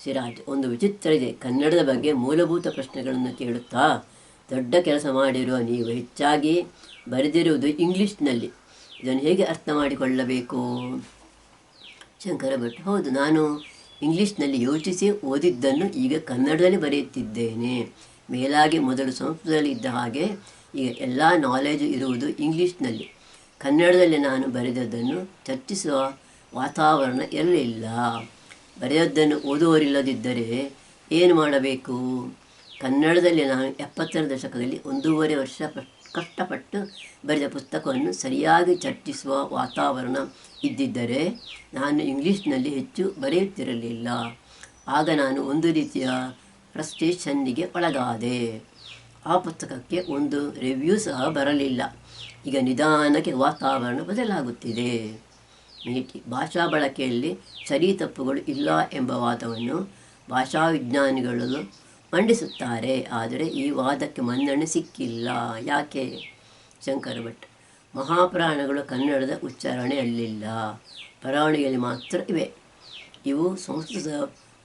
ಸಿರಾಜ್. ಒಂದು ವಿಚಿತ್ರ ಇದೆ. ಕನ್ನಡದ ಬಗ್ಗೆ ಮೂಲಭೂತ ಪ್ರಶ್ನೆಗಳನ್ನು ಕೇಳುತ್ತಾ ದೊಡ್ಡ ಕೆಲಸ ಮಾಡಿರುವ ನೀವು ಹೆಚ್ಚಾಗಿ ಬರೆದಿರುವುದು ಇಂಗ್ಲೀಷ್ನಲ್ಲಿ. ಇದನ್ನು ಹೇಗೆ ಅರ್ಥ ಮಾಡಿಕೊಳ್ಳಬೇಕು? ಶಂಕರ ಭಟ್. ಹೌದು, ನಾನು ಇಂಗ್ಲೀಷ್ನಲ್ಲಿ ಯೋಚಿಸಿ ಓದಿದ್ದನ್ನು ಈಗ ಕನ್ನಡದಲ್ಲಿ ಬರೆಯುತ್ತಿದ್ದೇನೆ. ಮೇಲಾಗಿ ಮೊದಲು ಸಂಸ್ಕೃತದಲ್ಲಿ ಇದ್ದ ಹಾಗೆ ಈಗ ಎಲ್ಲ ನಾಲೆಜು ಇರುವುದು ಇಂಗ್ಲೀಷ್ನಲ್ಲಿ. ಕನ್ನಡದಲ್ಲಿ ನಾನು ಬರೆದದ್ದನ್ನು ಚರ್ಚಿಸುವ ವಾತಾವರಣ ಇರಲಿಲ್ಲ. ಬರೆದದ್ದನ್ನು ಓದುವರಿಲ್ಲದಿದ್ದರೆ ಏನು ಮಾಡಬೇಕು? ಕನ್ನಡದಲ್ಲಿ ನಾನು 70ರ ದಶಕದಲ್ಲಿ 1.5 ವರ್ಷ ಕಷ್ಟಪಟ್ಟು ಬರೆದ ಪುಸ್ತಕವನ್ನು ಸರಿಯಾಗಿ ಚರ್ಚಿಸುವ ವಾತಾವರಣ ಇದ್ದಿದ್ದರೆ ನಾನು ಇಂಗ್ಲೀಷ್ನಲ್ಲಿ ಹೆಚ್ಚು ಬರೆಯುತ್ತಿರಲಿಲ್ಲ. ಆಗ ನಾನು ಒಂದು ರೀತಿಯ ಫ್ರಸ್ಟ್ರೇಷನ್ನಿಗೆ ಒಳಗಾದೆ. ಆ ಪುಸ್ತಕಕ್ಕೆ ಒಂದು ರಿವ್ಯೂ ಸಹ ಬರಲಿಲ್ಲ. ಈಗ ನಿಧಾನಕ್ಕೆ ವಾತಾವರಣ ಬದಲಾಗುತ್ತಿದೆ. ಭಾಷಾ ಬಳಕೆಯಲ್ಲಿ ಸರಿ ತಪ್ಪುಗಳು ಇಲ್ಲ ಎಂಬ ವಾದವನ್ನು ಭಾಷಾವಿಜ್ಞಾನಿಗಳು ಮಂಡಿಸುತ್ತಾರೆ. ಆದರೆ ಈ ವಾದಕ್ಕೆ ಮನ್ನಣೆ ಸಿಕ್ಕಿಲ್ಲ. ಯಾಕೆ? ಶಂಕರ ಭಟ್. ಮಹಾಪುರಾಣಗಳು ಕನ್ನಡದ ಉಚ್ಚಾರಣೆಯಲ್ಲಿಲ್ಲ, ಬರವಣಿಗೆಯಲ್ಲಿ ಮಾತ್ರ ಇವೆ. ಇವು ಸಂಸ್ಕೃತ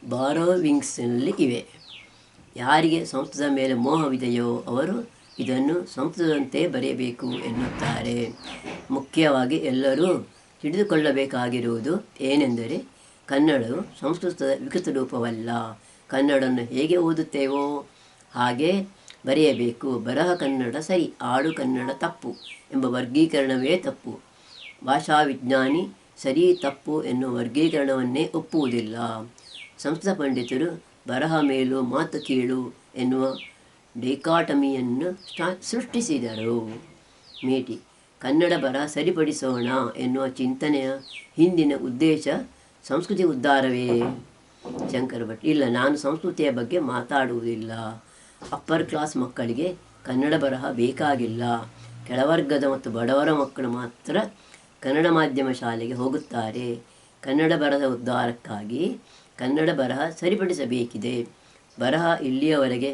ಬಾರೋವಿಂಗ್ಸ್ನಲ್ಲಿ ಇವೆ. ಯಾರಿಗೆ ಸಂಸ್ಕೃತದ ಮೇಲೆ ಮೋಹವಿದೆಯೋ ಅವರು ಇದನ್ನು ಸಂಸ್ಕೃತದಂತೆ ಬರೆಯಬೇಕು ಎನ್ನುತ್ತಾರೆ. ಮುಖ್ಯವಾಗಿ ಎಲ್ಲರೂ ತಿಳಿದುಕೊಳ್ಳಬೇಕಾಗಿರುವುದು ಏನೆಂದರೆ ಕನ್ನಡವು ಸಂಸ್ಕೃತದ ವಿಕೃತ ರೂಪವಲ್ಲ. ಕನ್ನಡವನ್ನು ಹೇಗೆ ಓದುತ್ತೇವೋ ಹಾಗೆ ಬರೆಯಬೇಕು. ಬರಹ ಕನ್ನಡ ಸರಿ, ಆಡು ಕನ್ನಡ ತಪ್ಪು ಎಂಬ ವರ್ಗೀಕರಣವೇ ತಪ್ಪು. ಭಾಷಾವಿಜ್ಞಾನಿ ಸರಿ ತಪ್ಪು ಎನ್ನುವ ವರ್ಗೀಕರಣವನ್ನೇ ಒಪ್ಪುವುದಿಲ್ಲ. ಸಂಸ್ಕೃತ ಪಂಡಿತರು ಬರಹ ಮೇಲು ಮಾತು ಕೀಳು ಎನ್ನುವ ಡಿಕಾಟಮಿಯನ್ನು ಸೃಷ್ಟಿಸಿದರು. ಮೇಟಿ. ಕನ್ನಡ ಬರಹ ಸರಿಪಡಿಸೋಣ ಎನ್ನುವ ಚಿಂತನೆಯ ಹಿಂದಿನ ಉದ್ದೇಶ ಸಂಸ್ಕೃತಿ ಉದ್ಧಾರವೇ? ಶಂಕರ ಭಟ್. ಇಲ್ಲ, ನಾನು ಸಂಸ್ಕೃತಿಯ ಬಗ್ಗೆ ಮಾತಾಡುವುದಿಲ್ಲ. ಅಪ್ಪರ್ ಕ್ಲಾಸ್ ಮಕ್ಕಳಿಗೆ ಕನ್ನಡ ಬರಹ ಬೇಕಾಗಿಲ್ಲ. ಕೆಳವರ್ಗದ ಮತ್ತು ಬಡವರ ಮಕ್ಕಳು ಮಾತ್ರ ಕನ್ನಡ ಮಾಧ್ಯಮ ಶಾಲೆಗೆ ಹೋಗುತ್ತಾರೆ. ಕನ್ನಡ ಬರಹದ ಉದ್ಧಾರಕ್ಕಾಗಿ ಕನ್ನಡ ಬರಹ ಸರಿಪಡಿಸಬೇಕಿದೆ. ಬರಹ ಇಲ್ಲಿಯವರೆಗೆ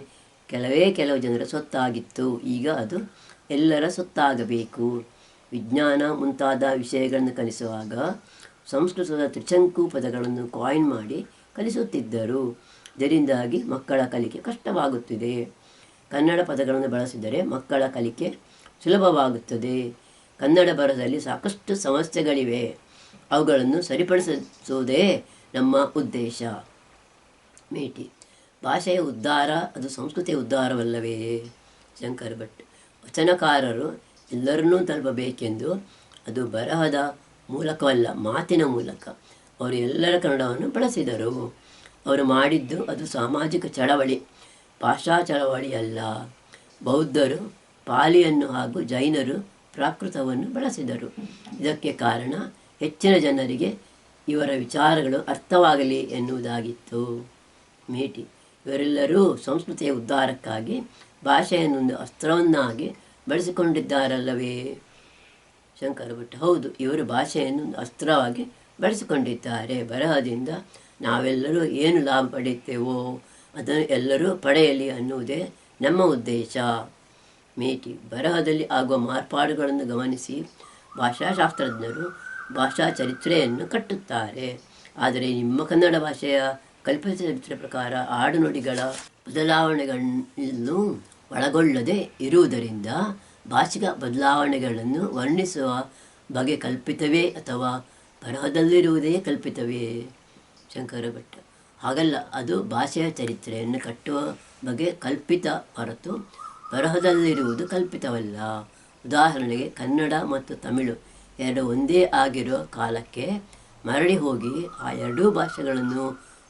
ಕೆಲವು ಜನರ ಸೊತ್ತಾಗಿತ್ತು. ಈಗ ಅದು ಎಲ್ಲರ ಸೊತ್ತಾಗಬೇಕು. ವಿಜ್ಞಾನ ಮುಂತಾದ ವಿಷಯಗಳನ್ನು ಕಲಿಸುವಾಗ ಸಂಸ್ಕೃತದ ತ್ರಿಶಂಕು ಪದಗಳನ್ನು ಕಾಯಿನ್ ಮಾಡಿ ಕಲಿಸುತ್ತಿದ್ದರು. ಇದರಿಂದಾಗಿ ಮಕ್ಕಳ ಕಲಿಕೆ ಕಷ್ಟವಾಗುತ್ತಿದೆ. ಕನ್ನಡ ಪದಗಳನ್ನು ಬಳಸಿದರೆ ಮಕ್ಕಳ ಕಲಿಕೆ ಸುಲಭವಾಗುತ್ತದೆ. ಕನ್ನಡ ಬರಹದಲ್ಲಿ ಸಾಕಷ್ಟು ಸಮಸ್ಯೆಗಳಿವೆ. ಅವುಗಳನ್ನು ಸರಿಪಡಿಸುವುದೇ ನಮ್ಮ ಉದ್ದೇಶ. ಮೇಟಿ. ಭಾಷೆಯ ಉದ್ಧಾರ ಅದು ಸಂಸ್ಕೃತಿಯ ಉದ್ಧಾರವಲ್ಲವೇ? ಶಂಕರ ಭಟ್. ವಚನಕಾರರು ಎಲ್ಲರನ್ನೂ ತಲುಪಬೇಕೆಂದು ಅದು ಬರಹದ ಮೂಲಕವಲ್ಲ, ಮಾತಿನ ಮೂಲಕ ಅವರು ಎಲ್ಲರ ಕನ್ನಡವನ್ನು ಬಳಸಿದರು. ಅವರು ಮಾಡಿದ್ದು ಅದು ಸಾಮಾಜಿಕ ಚಳವಳಿ, ಭಾಷಾ ಚಳವಳಿಯಲ್ಲ. ಬೌದ್ಧರು ಪಾಲಿಯನ್ನು ಹಾಗೂ ಜೈನರು ಪ್ರಾಕೃತವನ್ನು ಬಳಸಿದರು. ಇದಕ್ಕೆ ಕಾರಣ ಹೆಚ್ಚಿನ ಜನರಿಗೆ ಇವರ ವಿಚಾರಗಳು ಅರ್ಥವಾಗಲಿ ಎನ್ನುವುದಾಗಿತ್ತು. ಮೇಟಿ. ಇವರೆಲ್ಲರೂ ಸಂಸ್ಕೃತಿಯ ಉದ್ಧಾರಕ್ಕಾಗಿ ಭಾಷೆಯನ್ನೊಂದು ಅಸ್ತ್ರವನ್ನಾಗಿ ಬಳಸಿಕೊಂಡಿದ್ದಾರಲ್ಲವೇ? ಶಂಕರ ಭಟ್. ಹೌದು, ಇವರು ಭಾಷೆಯನ್ನು ಅಸ್ತ್ರವಾಗಿ ಬಳಸಿಕೊಂಡಿದ್ದಾರೆ. ಬರಹದಿಂದ ನಾವೆಲ್ಲರೂ ಏನು ಲಾಭ ಪಡೆಯುತ್ತೇವೋ ಅದನ್ನು ಎಲ್ಲರೂ ಪಡೆಯಲಿ ಅನ್ನುವುದೇ ನಮ್ಮ ಉದ್ದೇಶ. ಮೇಟಿ. ಬರಹದಲ್ಲಿ ಆಗುವ ಮಾರ್ಪಾಡುಗಳನ್ನು ಗಮನಿಸಿ ಭಾಷಾಶಾಸ್ತ್ರಜ್ಞರು ಭಾಷಾ ಚರಿತ್ರೆಯನ್ನು ಕಟ್ಟುತ್ತಾರೆ. ಆದರೆ ನಿಮ್ಮ ಕನ್ನಡ ಭಾಷೆಯ ಕಲ್ಪಿತ ಚರಿತ್ರೆ ಪ್ರಕಾರ ಆಡುನುಡಿಗಳ ಬದಲಾವಣೆಗಳನ್ನು ಒಳಗೊಳ್ಳದೆ ಇರುವುದರಿಂದ ಭಾಷಿಕ ಬದಲಾವಣೆಗಳನ್ನು ವರ್ಣಿಸುವ ಬಗೆ ಕಲ್ಪಿತವೇ ಅಥವಾ ಬರಹದಲ್ಲಿರುವುದೇ ಕಲ್ಪಿತವೇ? ಶಂಕರ ಭಟ್. ಹಾಗಲ್ಲ, ಅದು ಭಾಷೆಯ ಚರಿತ್ರೆಯನ್ನು ಕಟ್ಟುವ ಬಗೆ ಕಲ್ಪಿತ ಹೊರತು ಬರಹದಲ್ಲಿರುವುದು ಕಲ್ಪಿತವಲ್ಲ. ಉದಾಹರಣೆಗೆ ಕನ್ನಡ ಮತ್ತು ತಮಿಳು ಎರಡು ಒಂದೇ ಆಗಿರುವ ಕಾಲಕ್ಕೆ ಮರಳಿ ಹೋಗಿ ಆ ಎರಡೂ ಭಾಷೆಗಳನ್ನು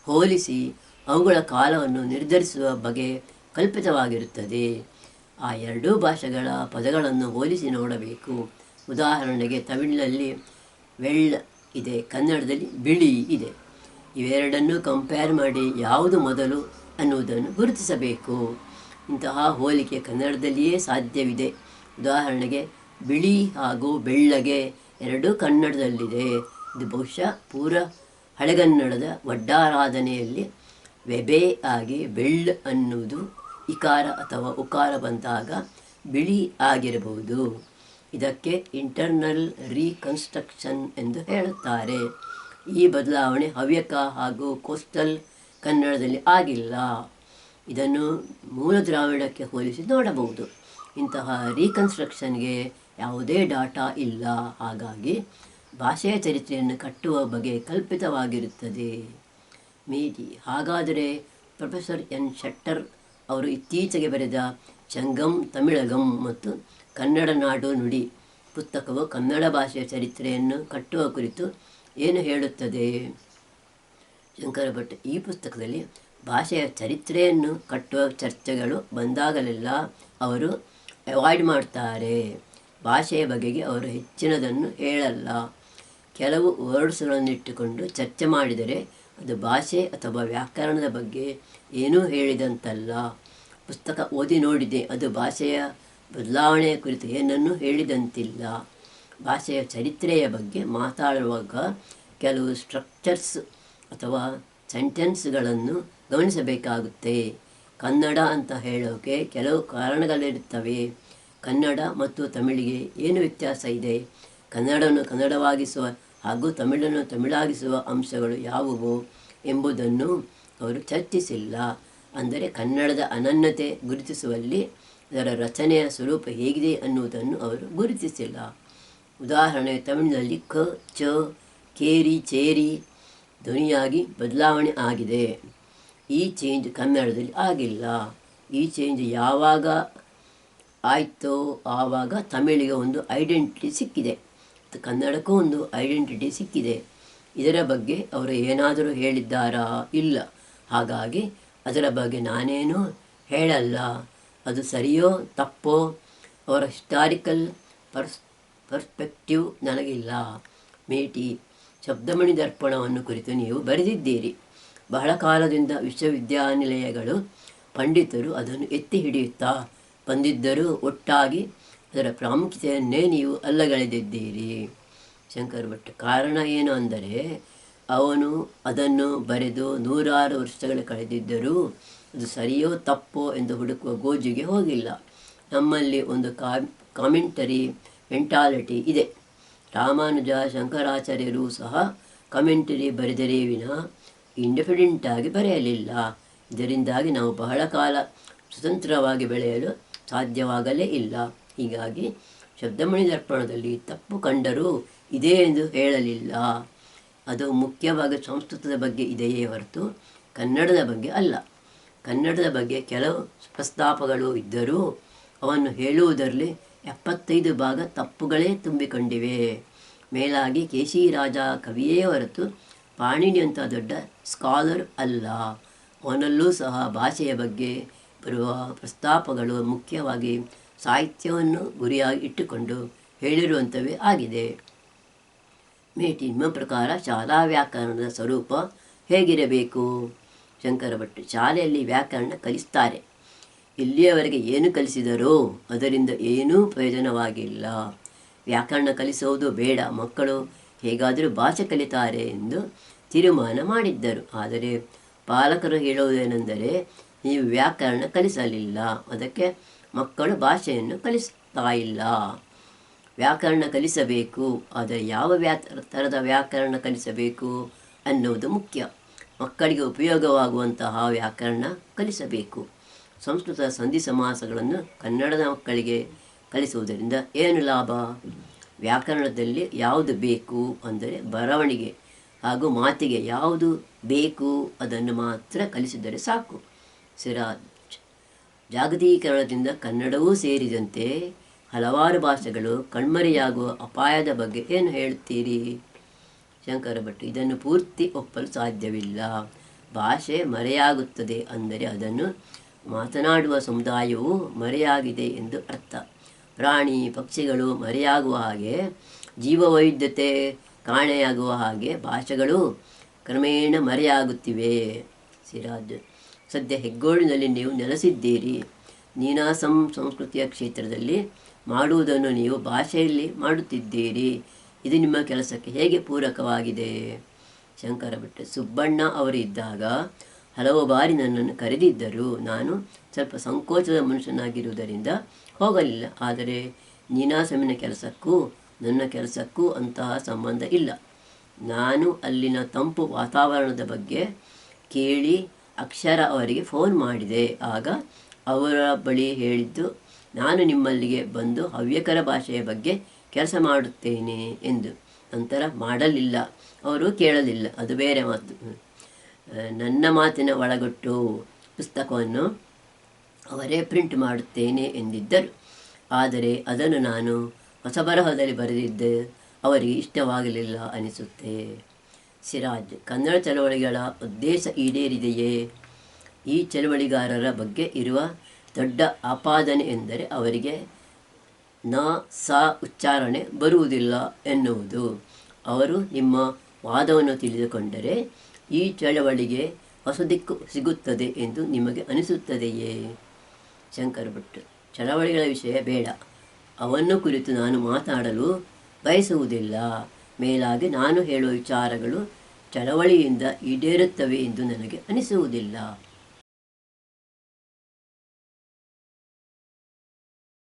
ಹೋಲಿಸಿ ಅವುಗಳ ಕಾಲವನ್ನು ನಿರ್ಧರಿಸುವ ಬಗೆ ಕಲ್ಪಿತವಾಗಿರುತ್ತದೆ. ಆ ಎರಡೂ ಭಾಷೆಗಳ ಪದಗಳನ್ನು ಹೋಲಿಸಿ ನೋಡಬೇಕು. ಉದಾಹರಣೆಗೆ ತಮಿಳಿನಲ್ಲಿ ವೆಳ್ಳ ಇದೆ, ಕನ್ನಡದಲ್ಲಿ ಬಿಳಿ ಇದೆ. ಇವೆರಡನ್ನೂ ಕಂಪೇರ್ ಮಾಡಿ ಯಾವುದು ಮೊದಲು ಅನ್ನುವುದನ್ನು ಗುರುತಿಸಬೇಕು. ಇಂತಹ ಹೋಲಿಕೆ ಕನ್ನಡದಲ್ಲಿಯೇ ಸಾಧ್ಯವಿದೆ. ಉದಾಹರಣೆಗೆ ಬಿಳಿ ಹಾಗೂ ಬೆಳ್ಳಗೆ ಎರಡೂ ಕನ್ನಡದಲ್ಲಿದೆ. ಇದು ಬಹುಶಃ ಹಳೆಗನ್ನಡದ ವಡ್ಡಾರಾಧನೆಯಲ್ಲಿ ವೆಬೆ ಆಗಿ ಬೆಳ್ಳ ಅನ್ನುವುದು ಇಕಾರ ಅಥವಾ ಉಕಾರ ಬಂದಾಗ ಬಿಳಿ ಆಗಿರಬಹುದು. ಇದಕ್ಕೆ ಇಂಟರ್ನಲ್ ರೀಕನ್ಸ್ಟ್ರಕ್ಷನ್ ಎಂದು ಹೇಳುತ್ತಾರೆ. ಈ ಬದಲಾವಣೆ ಹವ್ಯಕ ಹಾಗೂ ಕೋಸ್ಟಲ್ ಕನ್ನಡದಲ್ಲಿ ಆಗಿಲ್ಲ. ಇದನ್ನು ಮೂಲ ದ್ರಾವಿಡಕ್ಕೆ ಹೋಲಿಸಿ ನೋಡಬಹುದು. ಇಂತಹ ರೀಕನ್ಸ್ಟ್ರಕ್ಷನ್ಗೆ ಯಾವುದೇ ಡಾಟಾ ಇಲ್ಲ. ಹಾಗಾಗಿ ಭಾಷೆಯ ಚರಿತ್ರೆಯನ್ನು ಕಟ್ಟುವ ಬಗೆ ಕಲ್ಪಿತವಾಗಿರುತ್ತದೆ. ಮೇಟಿ. ಹಾಗಾದರೆ ಪ್ರೊಫೆಸರ್ ಎನ್ ಶೆಟ್ಟರ್ ಅವರು ಇತ್ತೀಚೆಗೆ ಬರೆದ ಚಂಗಂ ತಮಿಳಗಂ ಮತ್ತು ಕನ್ನಡ ನಾಡು ನುಡಿ ಪುಸ್ತಕವು ಕನ್ನಡ ಭಾಷೆಯ ಚರಿತ್ರೆಯನ್ನು ಕಟ್ಟುವ ಕುರಿತು ಏನು ಹೇಳುತ್ತದೆ? ಶಂಕರ ಭಟ್. ಈ ಪುಸ್ತಕದಲ್ಲಿ ಭಾಷೆಯ ಚರಿತ್ರೆಯನ್ನು ಕಟ್ಟುವ ಚರ್ಚೆಗಳು ಬಂದಾಗಲೆಲ್ಲ ಅವರು ಅವಾಯ್ಡ್ ಮಾಡ್ತಾರೆ. ಭಾಷೆಯ ಬಗೆಗೆ ಅವರು ಹೆಚ್ಚಿನದನ್ನು ಹೇಳಲ್ಲ. ಕೆಲವು ವರ್ಡ್ಸ್ಗಳನ್ನಿಟ್ಟುಕೊಂಡು ಚರ್ಚೆ ಮಾಡಿದರೆ ಅದು ಭಾಷೆ ಅಥವಾ ವ್ಯಾಕರಣದ ಬಗ್ಗೆ ಏನೂ ಹೇಳಿದಂತಲ್ಲ. ಪುಸ್ತಕ ಓದಿ ನೋಡಿದೆ, ಅದು ಭಾಷೆಯ ಬದಲಾವಣೆಯ ಕುರಿತು ಏನನ್ನೂ ಹೇಳಿದಂತಿಲ್ಲ. ಭಾಷೆಯ ಚರಿತ್ರೆಯ ಬಗ್ಗೆ ಮಾತಾಡುವಾಗ ಕೆಲವು ಸ್ಟ್ರಕ್ಚರ್ಸ್ ಅಥವಾ ಸೆಂಟೆನ್ಸ್ಗಳನ್ನು ಗಮನಿಸಬೇಕಾಗುತ್ತೆ. ಕನ್ನಡ ಅಂತ ಹೇಳೋಕೆ ಕೆಲವು ಕಾರಣಗಳಿರುತ್ತವೆ. ಕನ್ನಡ ಮತ್ತು ತಮಿಳಿಗೆ ಏನು ವ್ಯತ್ಯಾಸ ಇದೆ? ಕನ್ನಡವನ್ನು ಕನ್ನಡವಾಗಿಸುವ ಹಾಗೂ ತಮಿಳನ್ನು ತಮಿಳಾಗಿಸುವ ಅಂಶಗಳು ಯಾವುವು ಎಂಬುದನ್ನು ಅವರು ಚರ್ಚಿಸಿಲ್ಲ. ಅಂದರೆ ಕನ್ನಡದ ಅನನ್ಯತೆ ಗುರುತಿಸುವಲ್ಲಿ ಅದರ ರಚನೆಯ ಸ್ವರೂಪ ಹೇಗಿದೆ ಅನ್ನುವುದನ್ನು ಅವರು ಗುರುತಿಸಿಲ್ಲ. ಉದಾಹರಣೆ, ತಮಿಳಿನಲ್ಲಿ ಕ, ಚ, ಕೇರಿ, ಚೇರಿ ಧ್ವನಿಯಾಗಿ ಬದಲಾವಣೆ ಆಗಿದೆ. ಈ ಚೇಂಜ್ ಕನ್ನಡದಲ್ಲಿ ಆಗಿಲ್ಲ. ಈ ಚೇಂಜ್ ಯಾವಾಗ ಆಯಿತೋ ಆವಾಗ ತಮಿಳಿಗೆ ಒಂದು ಐಡೆಂಟಿಟಿ ಸಿಕ್ಕಿದೆ, ಕನ್ನಡಕ್ಕೂ ಒಂದು ಐಡೆಂಟಿಟಿ ಸಿಕ್ಕಿದೆ. ಇದರ ಬಗ್ಗೆ ಅವರು ಏನಾದರೂ ಹೇಳಿದ್ದಾರಾ? ಇಲ್ಲ. ಹಾಗಾಗಿ ಅದರ ಬಗ್ಗೆ ನಾನೇನು ಹೇಳಲ್ಲ. ಅದು ಸರಿಯೋ ತಪ್ಪೋ ಅವರ ಹಿಸ್ಟಾರಿಕಲ್ ಪರ್ಸ್ಪೆಕ್ಟಿವ್ ನನಗಿಲ್ಲ. ಮೇಟಿ. ಶಬ್ದಮಣಿ ದರ್ಪಣವನ್ನು ಕುರಿತು ನೀವು ಬರೆದಿದ್ದೀರಿ. ಬಹಳ ಕಾಲದಿಂದ ವಿಶ್ವವಿದ್ಯಾನಿಲಯಗಳು ಪಂಡಿತರು ಅದನ್ನು ಎತ್ತಿ ಹಿಡಿಯುತ್ತಾ ಬಂದಿದ್ದರೂ ಒಟ್ಟಾಗಿ ಅದರ ಪ್ರಾಮುಖ್ಯತೆಯನ್ನೇ ನೀವು ಅಲ್ಲಗಳೆದಿದ್ದೀರಿ. ಶಂಕರ ಭಟ್. ಕಾರಣ ಏನು ಅಂದರೆ ಅವನು ಅದನ್ನು ಬರೆದು 100 ವರ್ಷಗಳು ಕಳೆದಿದ್ದರೂ ಅದು ಸರಿಯೋ ತಪ್ಪೋ ಎಂದು ಹುಡುಕುವ ಗೋಜಿಗೆ ಹೋಗಿಲ್ಲ. ನಮ್ಮಲ್ಲಿ ಒಂದು ಕಾಮೆಂಟರಿ ಮೆಂಟಾಲಿಟಿ ಇದೆ. ರಾಮಾನುಜ ಶಂಕರಾಚಾರ್ಯರು ಸಹ ಕಮೆಂಟರಿ ಬರೆದರೇ ವಿನ ಇಂಡಿಪೆಂಡೆಂಟಾಗಿ ಬರೆಯಲಿಲ್ಲ. ಇದರಿಂದಾಗಿ ನಾವು ಬಹಳ ಕಾಲ ಸ್ವತಂತ್ರವಾಗಿ ಬೆಳೆಯಲು ಸಾಧ್ಯವಾಗಲೇ ಇಲ್ಲ. ಹೀಗಾಗಿ ಶಬ್ದಮಣಿ ದರ್ಪಣದಲ್ಲಿ ತಪ್ಪು ಕಂಡರೂ ಇದೆ ಎಂದು ಹೇಳಲಿಲ್ಲ. ಅದು ಮುಖ್ಯವಾಗಿ ಸಂಸ್ಕೃತದ ಬಗ್ಗೆ ಇದೆಯೇ ಹೊರತು ಕನ್ನಡದ ಬಗ್ಗೆ ಅಲ್ಲ. ಕನ್ನಡದ ಬಗ್ಗೆ ಕೆಲವು ಪ್ರಸ್ತಾಪಗಳು ಇದ್ದರೂ ಅವನ್ನು ಹೇಳುವುದರಲ್ಲಿ 75 ಭಾಗ ತಪ್ಪುಗಳೇ ತುಂಬಿಕೊಂಡಿವೆ. ಮೇಲಾಗಿ ಕೇಶಿ ರಾಜ ಕವಿಯೇ ಹೊರತು ಪಾಣಿನಿಯಂಥ ದೊಡ್ಡ ಸ್ಕಾಲರ್ ಅಲ್ಲ. ಅವನಲ್ಲೂ ಸಹ ಭಾಷೆಯ ಬಗ್ಗೆ ಬರುವ ಪ್ರಸ್ತಾಪಗಳು ಮುಖ್ಯವಾಗಿ ಸಾಹಿತ್ಯವನ್ನು ಗುರಿಯಾಗಿ ಇಟ್ಟುಕೊಂಡು ಹೇಳಿರುವಂಥವೇ ಆಗಿದೆ. ಮೇಟಿ. ನಿಮ್ಮ ಪ್ರಕಾರ ಶಾಲಾ ವ್ಯಾಕರಣದ ಸ್ವರೂಪ ಹೇಗಿರಬೇಕು? ಶಂಕರ ಭಟ್. ಶಾಲೆಯಲ್ಲಿ ವ್ಯಾಕರಣ ಕಲಿಸ್ತಾರೆ. ಇಲ್ಲಿಯವರೆಗೆ ಏನು ಕಲಿಸಿದರೋ ಅದರಿಂದ ಏನೂ ಪ್ರಯೋಜನವಾಗಿಲ್ಲ. ವ್ಯಾಕರಣ ಕಲಿಸುವುದು ಬೇಡ, ಮಕ್ಕಳು ಹೇಗಾದರೂ ಭಾಷೆ ಕಲಿತಾರೆ ಎಂದು ತೀರ್ಮಾನ ಮಾಡಿದ್ದರು. ಆದರೆ ಪಾಲಕರು ಹೇಳುವುದೇನೆಂದರೆ ನೀವು ವ್ಯಾಕರಣ ಕಲಿಸಲಿಲ್ಲ, ಅದಕ್ಕೆ ಮಕ್ಕಳು ಭಾಷೆಯನ್ನು ಕಲಿಸ್ತಾ ಇಲ್ಲ. ವ್ಯಾಕರಣ ಕಲಿಸಬೇಕು, ಆದರೆ ಯಾವ ಥರದ ವ್ಯಾಕರಣ ಕಲಿಸಬೇಕು ಅನ್ನುವುದು ಮುಖ್ಯ. ಮಕ್ಕಳಿಗೆ ಉಪಯೋಗವಾಗುವಂತಹ ವ್ಯಾಕರಣ ಕಲಿಸಬೇಕು. ಸಂಸ್ಕೃತ ಸಂಧಿ ಸಮಾಸಗಳನ್ನು ಕನ್ನಡದ ಮಕ್ಕಳಿಗೆ ಕಲಿಸುವುದರಿಂದ ಏನು ಲಾಭ? ವ್ಯಾಕರಣದಲ್ಲಿ ಯಾವುದು ಬೇಕು ಅಂದರೆ ಬರವಣಿಗೆ ಹಾಗೂ ಮಾತಿಗೆ ಯಾವುದು ಬೇಕು ಅದನ್ನು ಮಾತ್ರ ಕಲಿಸಿದರೆ ಸಾಕು. ಸಿರಾಜ್. ಜಾಗತೀಕರಣದಿಂದ ಕನ್ನಡವೂ ಸೇರಿದಂತೆ ಹಲವಾರು ಭಾಷೆಗಳು ಕಣ್ಮರೆಯಾಗುವ ಅಪಾಯದ ಬಗ್ಗೆ ಏನು ಹೇಳುತ್ತೀರಿ? ಶಂಕರ ಭಟ್. ಇದನ್ನು ಪೂರ್ತಿ ಒಪ್ಪಲು ಸಾಧ್ಯವಿಲ್ಲ. ಭಾಷೆ ಮರೆಯಾಗುತ್ತದೆ ಅಂದರೆ ಅದನ್ನು ಮಾತನಾಡುವ ಸಮುದಾಯವು ಮರೆಯಾಗಿದೆ ಎಂದು ಅರ್ಥ. ಪ್ರಾಣಿ ಪಕ್ಷಿಗಳು ಮರೆಯಾಗುವ ಹಾಗೆ, ಜೀವವೈವಿಧ್ಯತೆ ಕಾಣೆಯಾಗುವ ಹಾಗೆ ಭಾಷೆಗಳು ಕ್ರಮೇಣ ಮರೆಯಾಗುತ್ತಿವೆ. ಸಿರಾಜ್. ಸದ್ಯ ಹೆಗ್ಗೋಡಿನಲ್ಲಿ ನೀವು ನೆಲೆಸಿದ್ದೀರಿ. ನೀನಾಸಂ ಸಂಸ್ಕೃತಿಯ ಕ್ಷೇತ್ರದಲ್ಲಿ ಮಾಡುವುದನ್ನು ನೀವು ಭಾಷೆಯಲ್ಲಿ ಮಾಡುತ್ತಿದ್ದೀರಿ. ಇದು ನಿಮ್ಮ ಕೆಲಸಕ್ಕೆ ಹೇಗೆ ಪೂರಕವಾಗಿದೆ? ಶಂಕರ ಭಟ್. ಸುಬ್ಬಣ್ಣ ಅವರು ಇದ್ದಾಗ ಹಲವು ಬಾರಿ ನನ್ನನ್ನು ಕರೆದಿದ್ದರು. ನಾನು ಸ್ವಲ್ಪ ಸಂಕೋಚದ ಮನುಷ್ಯನಾಗಿರುವುದರಿಂದ ಹೋಗಲಿಲ್ಲ. ಆದರೆ ನೀನಾಸಮಿನ ಕೆಲಸಕ್ಕೂ ನನ್ನ ಕೆಲಸಕ್ಕೂ ಅಂತಹ ಸಂಬಂಧ ಇಲ್ಲ. ನಾನು ಅಲ್ಲಿನ ತಂಪು ವಾತಾವರಣದ ಬಗ್ಗೆ ಕೇಳಿ ಅಕ್ಷರ ಅವರಿಗೆ ಫೋನ್ ಮಾಡಿದೆ. ಆಗ ಅವರ ಬಳಿ ಹೇಳಿದ್ದು, ನಾನು ನಿಮ್ಮಲ್ಲಿಗೆ ಬಂದು ಹವ್ಯಕರ ಭಾಷೆಯ ಬಗ್ಗೆ ಕೆಲಸ ಮಾಡುತ್ತೇನೆ ಎಂದು. ನಂತರ ಮಾಡಲಿಲ್ಲ, ಅವರು ಕೇಳಲಿಲ್ಲ, ಅದು ಬೇರೆ ಮಾತು. ನನ್ನ ಮಾತಿನ ಒಳಗೊಟ್ಟು ಪುಸ್ತಕವನ್ನು ಅವರೇ ಪ್ರಿಂಟ್ ಮಾಡುತ್ತೇನೆ ಎಂದಿದ್ದರು. ಆದರೆ ಅದನ್ನು ನಾನು ಹೊಸಬರಹದಲ್ಲಿ ಬರೆದಿದ್ದೆ ಅವರಿಗೆ ಇಷ್ಟವಾಗಲಿಲ್ಲ ಅನಿಸುತ್ತೆ. ಸಿರಾಜ್, ಕನ್ನಡ ಚಳವಳಿಗಳ ಉದ್ದೇಶ ಈಡೇರಿದೆಯೇ? ಈ ಚಳವಳಿಗಾರರ ಬಗ್ಗೆ ಇರುವ ದೊಡ್ಡ ಆಪಾದನೆ ಎಂದರೆ ಅವರಿಗೆ ನ ಸ ಉಚ್ಚಾರಣೆ ಬರುವುದಿಲ್ಲ ಎನ್ನುವುದು. ಅವರು ನಿಮ್ಮ ವಾದವನ್ನು ತಿಳಿದುಕೊಂಡರೆ ಈ ಚಳವಳಿಗೆ ಹೊಸ ದಿಕ್ಕು ಸಿಗುತ್ತದೆ ಎಂದು ನಿಮಗೆ ಅನಿಸುತ್ತದೆಯೇ? ಶಂಕರ ಭಟ್, ಚಳವಳಿಗಳ ವಿಷಯ ಬೇಡ, ಅವನ್ನು ಕುರಿತು ನಾನು ಮಾತಾಡಲು ಬಯಸುವುದಿಲ್ಲ. ಮೇಲಾಗಿ ನಾನು ಹೇಳುವ ವಿಚಾರಗಳು ಚಳವಳಿಯಿಂದ ಈಡೇರುತ್ತವೆ ಎಂದು ನನಗೆ ಅನಿಸುವುದಿಲ್ಲ.